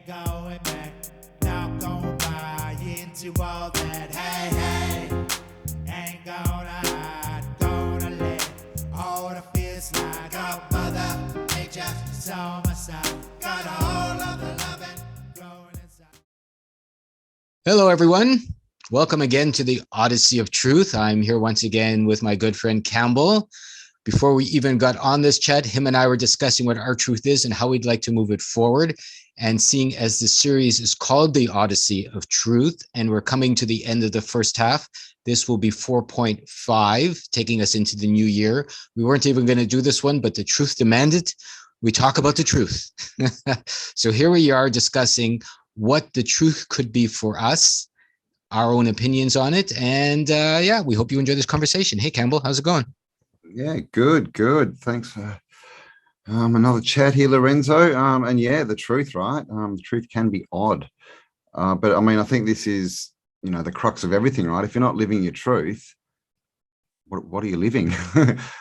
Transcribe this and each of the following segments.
going back, not gonna buy into all that. Hey, hey, ain't gonna hide, gonna let all the fears slide. Got mother nature, it's on my side. Got a whole of the loving growing inside. Hello, everyone. Welcome again to the Odyssey of Truth. I'm here once again with my good friend Campbell. Before we even got on this chat, him and I were discussing what our truth is and how we'd like to move it forward. And seeing as the series is called the Odyssey of Truth, and we're coming to the end of the first half, this will be 4.5, taking us into the new year. We weren't even going to do this one, but the truth demanded. We talk about the truth. So here we are discussing what the truth could be for us, our own opinions on it. And we hope you enjoy this conversation. Hey, Campbell, how's it going? Yeah, good. Thanks for another chat here, Lorenzo. And yeah, the truth, right? The truth can be odd. But I mean, I think this is, the crux of everything, right? If you're not living your truth, what are you living?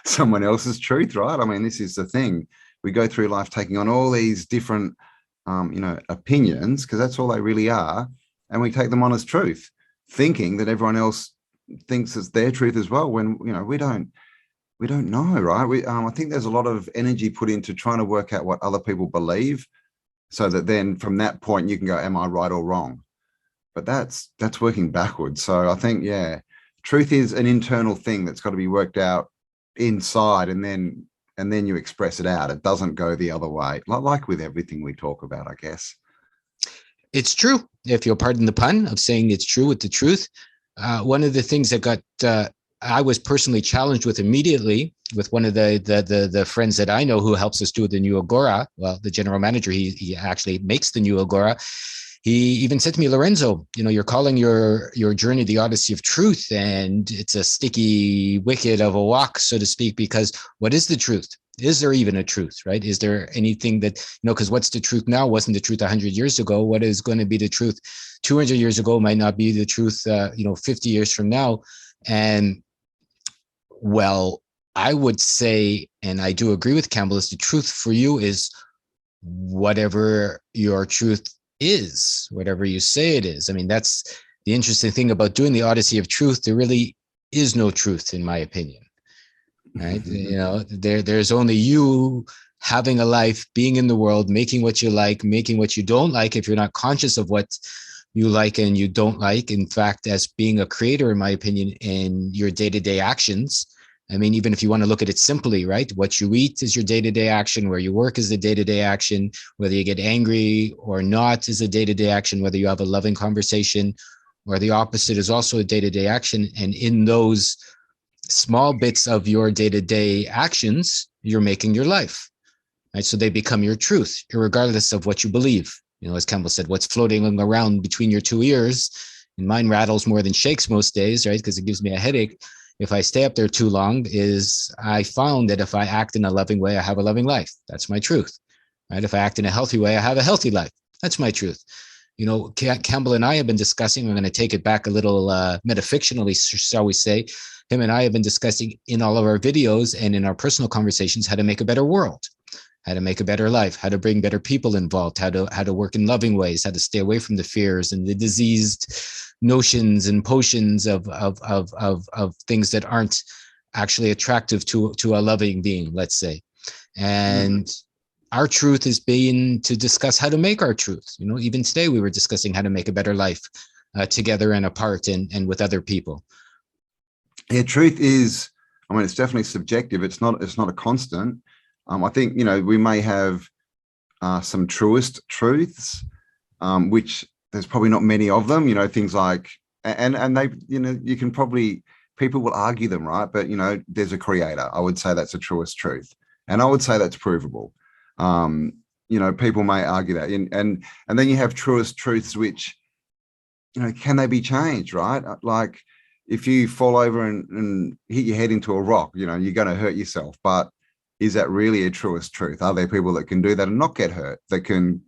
Someone else's truth, right? I mean, this is the thing. We go through life taking on all these different, opinions, because that's all they really are. And we take them on as truth, thinking that everyone else thinks it's their truth as well, when, we don't know, right? I think there's a lot of energy put into trying to work out what other people believe, so that then from that point you can go, am I right or wrong? But that's working backwards. So I think, yeah, truth is an internal thing that's got to be worked out inside, and then you express it out. It doesn't go the other way, like with everything we talk about, I guess. It's true, if you'll pardon the pun of saying it's true with the truth. One of the things that I was personally challenged with immediately with one of the friends that I know who helps us do the new Agora. Well, the general manager, he actually makes the new Agora. He even said to me, Lorenzo, you're calling your journey the Odyssey of Truth, and it's a sticky wicket of a walk, so to speak, because what is the truth? Is there even a truth, right? Is there anything that, because what's the truth now wasn't the truth 100 years ago. What is going to be the truth 200 years ago might not be the truth, 50 years from now. And well, I would say, and I do agree with Campbell, is the truth for you is whatever your truth is, whatever you say it is. I mean, that's the interesting thing about doing the Odyssey of Truth. There really is no truth, in my opinion, right? There's only you having a life, being in the world, making what you like, making what you don't like, if you're not conscious of what you like and you don't like. In fact, as being a creator, in my opinion, in your day-to-day actions. I mean, even if you want to look at it simply, right? What you eat is your day-to-day action. Where you work is the day-to-day action. Whether you get angry or not is a day-to-day action. Whether you have a loving conversation or the opposite is also a day-to-day action. And in those small bits of your day-to-day actions, you're making your life, right? So they become your truth, regardless of what you believe. As Campbell said, what's floating around between your two ears, and mine rattles more than shakes most days, right? Because it gives me a headache if I stay up there too long, is I found that if I act in a loving way, I have a loving life. That's my truth, right? If I act in a healthy way, I have a healthy life. That's my truth. Campbell and I have been discussing, we're going to take it back a little metafictionally, shall we say. Him and I have been discussing in all of our videos and in our personal conversations how to make a better world, how to make a better life, how to bring better people involved, how to work in loving ways, how to stay away from the fears and the diseased notions and potions of things that aren't actually attractive to a loving being, let's say. And our truth is being to discuss how to make our truth. Even today we were discussing how to make a better life together and apart and with other people. Yeah, truth is, it's definitely subjective. It's not a constant. I think, we may have some truest truths, which there's probably not many of them, things like, and they, you can probably, people will argue them, right? But, there's a creator. I would say that's a truest truth. And I would say that's provable. People may argue that. And then you have truest truths, which, can they be changed, right? Like if you fall over and hit your head into a rock, you're going to hurt yourself. But is that really a truest truth? Are there people that can do that and not get hurt, that can,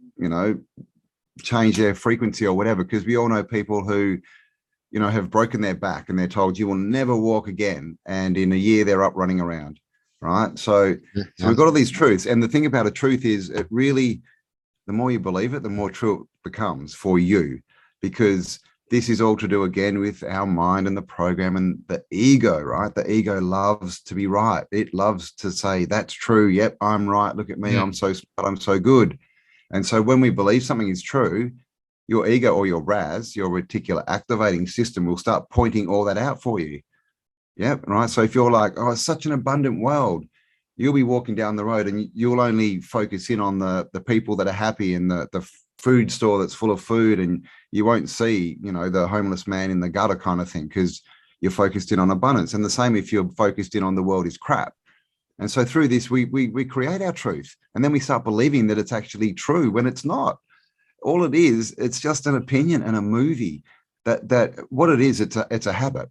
change their frequency or whatever? Because we all know people who, have broken their back and they're told you will never walk again. And in a year, they're up running around, right? So we've got all these truths. And the thing about a truth is it really the more you believe it, the more true it becomes for you, because this is all to do again with our mind and the program and the ego, right? The ego loves to be right. It loves to say, that's true. Yep, I'm right. Look at me. I'm so smart. I'm so good. And so when we believe something is true, your ego or your RAS, your reticular activating system, will start pointing all that out for you. Yep, right. So if you're like, oh, it's such an abundant world, you'll be walking down the road and you'll only focus in on the people that are happy and the food store that's full of food, and you won't see, you know, the homeless man in the gutter kind of thing, because you're focused in on abundance. And the same if you're focused in on the world is crap. And so through this, we create our truth, and then we start believing that it's actually true when it's not. All it is, it's just an opinion and a movie. That what it is, it's a habit.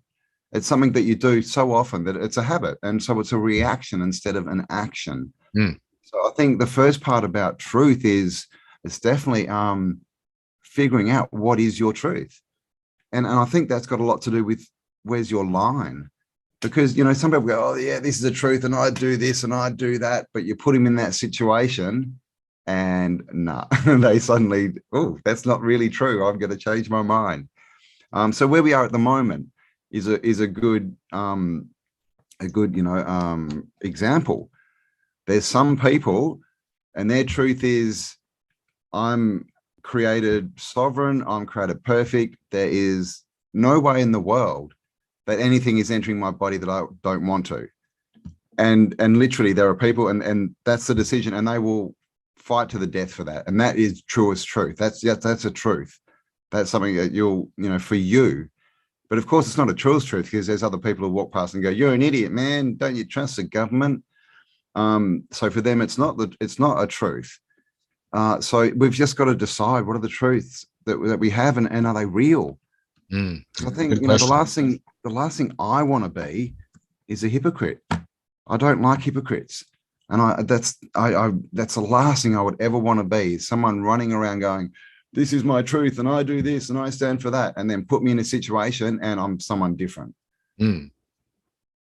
It's something that you do so often that it's a habit, and so it's a reaction instead of an action. So I think the first part about truth is, it's definitely figuring out what is your truth. And I think that's got a lot to do with where's your line. Because, you know, some people go, oh, yeah, this is the truth, and I do this and I do that. But you put them in that situation and they suddenly, oh, that's not really true. I'm going to change my mind. So where we are at the moment is a good, example. There's some people and their truth is, I'm created sovereign, I'm created perfect. There is no way in the world that anything is entering my body that I don't want to. And literally there are people, and that's the decision, and they will fight to the death for that. And that is truest truth. That's a truth. That's something that you'll, you know, for you. But of course it's not a truest truth, because there's other people who walk past and go, you're an idiot, man. Don't you trust the government? So for them, it's not a truth. So we've just got to decide what are the truths that we have, and are they real? So I think, you know, the last thing I want to be is a hypocrite. I don't like hypocrites, and that's the last thing I would ever want to be. Someone running around going, "This is my truth, and I do this, and I stand for that," and then put me in a situation and I'm someone different. You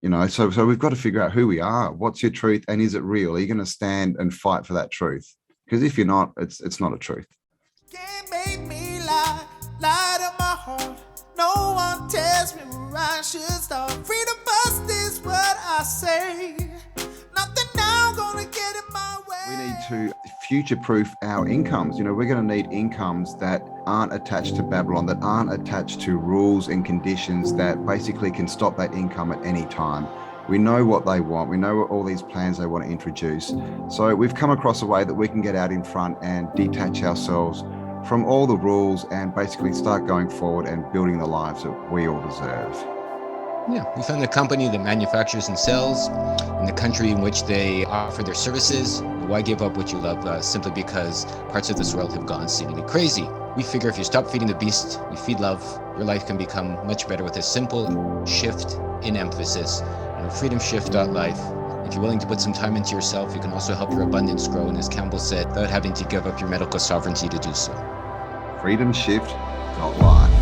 know, so we've got to figure out who we are. What's your truth, and is it real? Are you going to stand and fight for that truth? Because if you're not, it's not a truth. Can't make me lie to my heart. No one tells me where I should start. Freedom first is what I say. Nothing now gonna get in my way. We need to future-proof our incomes. You know, we're going to need incomes that aren't attached to Babylon, that aren't attached to rules and conditions that basically can stop that income at any time. We know what they want. We know all these plans they want to introduce. So we've come across a way that we can get out in front and detach ourselves from all the rules and basically start going forward and building the lives that we all deserve. Yeah, we found a company that manufactures and sells in the country in which they offer their services. Why give up what you love simply because parts of this world have gone seemingly crazy? We figure if you stop feeding the beast, you feed love, your life can become much better with a simple shift in emphasis. Freedomshift.life. If you're willing to put some time into yourself, you can also help your abundance grow, and as Campbell said, without having to give up your medical sovereignty to do so. Freedomshift.life.